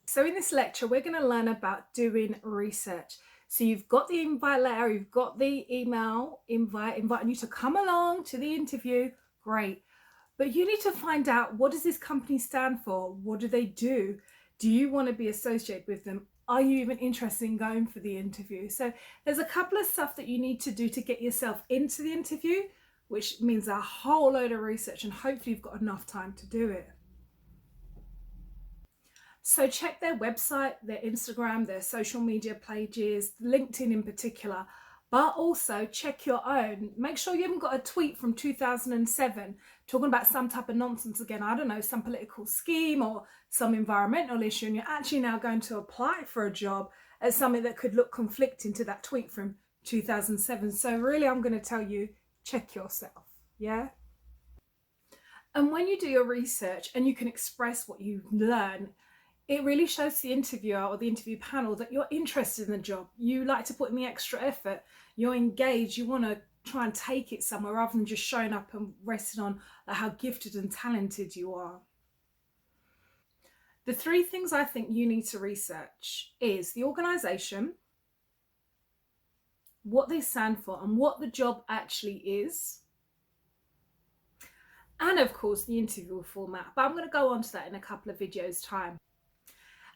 So in this lecture, we're going to learn about doing research. So you've got the invite letter, you've got the email inviting you to come along to the interview. Great. But you need to find out, what does this company stand for? What do they do? Do you want to be associated with them? Are you even interested in going for the interview? So there's a couple of stuff that you need to do to get yourself into the interview, which means a whole load of research, and hopefully you've got enough time to do it. So check their website, their Instagram, their social media pages, LinkedIn in particular, but also check your own. Make sure you haven't got a tweet from 2007 talking about some type of nonsense again. I don't know, some political scheme or some environmental issue, and you're actually now going to apply for a job as something that could look conflicting to that tweet from 2007. So really, I'm going to tell you, check yourself, yeah? And when you do your research and you can express what you learn, it really shows the interviewer or the interview panel that you're interested in the job. You like to put in the extra effort. You're engaged. You want to try and take it somewhere rather than just showing up and resting on how gifted and talented you are. The three things I think you need to research is the organisation, what they stand for and what the job actually is, and of course the interview format. But I'm going to go on to that in a couple of videos' time.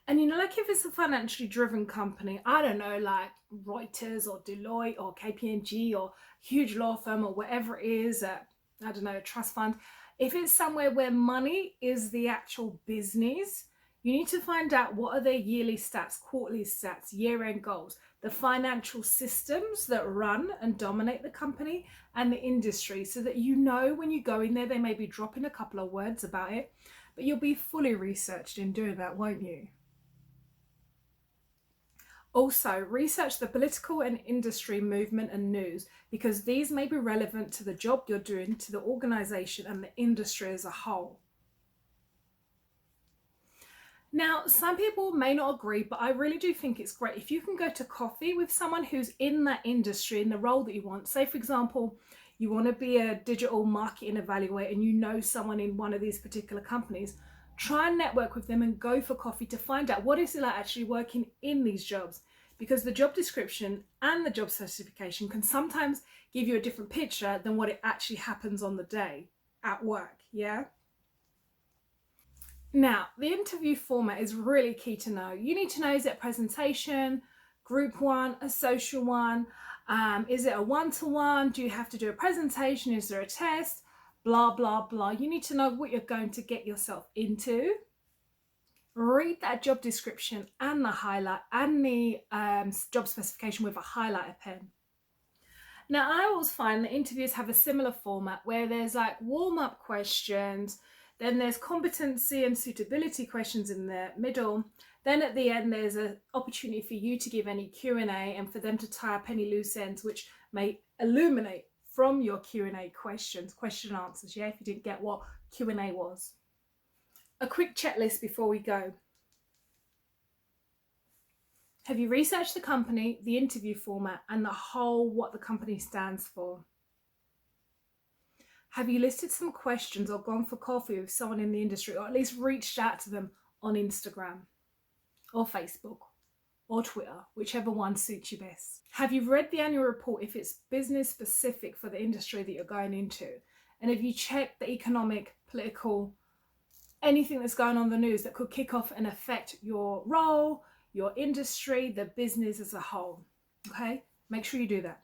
And like if it's a financially driven company, I don't know, like Reuters or Deloitte or KPMG or huge law firm or whatever it is, I don't know, a trust fund. If it's somewhere where money is the actual business, you need to find out what are their yearly stats, quarterly stats, year-end goals, the financial systems that run and dominate the company and the industry, so that when you go in there, they may be dropping a couple of words about it, but you'll be fully researched in doing that, won't you? Also, research the political and industry movement and news, because these may be relevant to the job you're doing, to the organisation and the industry as a whole. Now, some people may not agree, but I really do think it's great if you can go to coffee with someone who's in that industry, in the role that you want. Say, for example, you want to be a digital marketing evaluator and you know someone in one of these particular companies. Try and network with them and go for coffee to find out what is it like actually working in these jobs, because the job description and the job specification can sometimes give you a different picture than what it actually happens on the day at work, yeah? Now, the interview format is really key to know. You need to know, is it a presentation, group one, a social one? Is it a one-to-one? Do you have to do a presentation? Is there a test? Blah, blah, blah. You need to know what you're going to get yourself into. Read that job description and the highlight and the job specification with a highlighter pen. Now, I always find that interviews have a similar format where there's like warm-up questions, then there's competency and suitability questions in the middle. Then at the end, there's an opportunity for you to give any Q&A and for them to tie up any loose ends, which may illuminate from your Q&A questions, question and answers, yeah, if you didn't get what Q&A was. A quick checklist before we go. Have you researched the company, the interview format, and the whole what the company stands for? Have you listed some questions or gone for coffee with someone in the industry, or at least reached out to them on Instagram or Facebook or Twitter, whichever one suits you best? Have you read the annual report if it's business specific for the industry that you're going into? And have you checked the economic, political, anything that's going on in the news that could kick off and affect your role, your industry, the business as a whole? Okay, make sure you do that.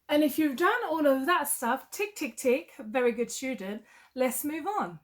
And if you've done all of that stuff, tick, tick, tick, very good student, let's move on.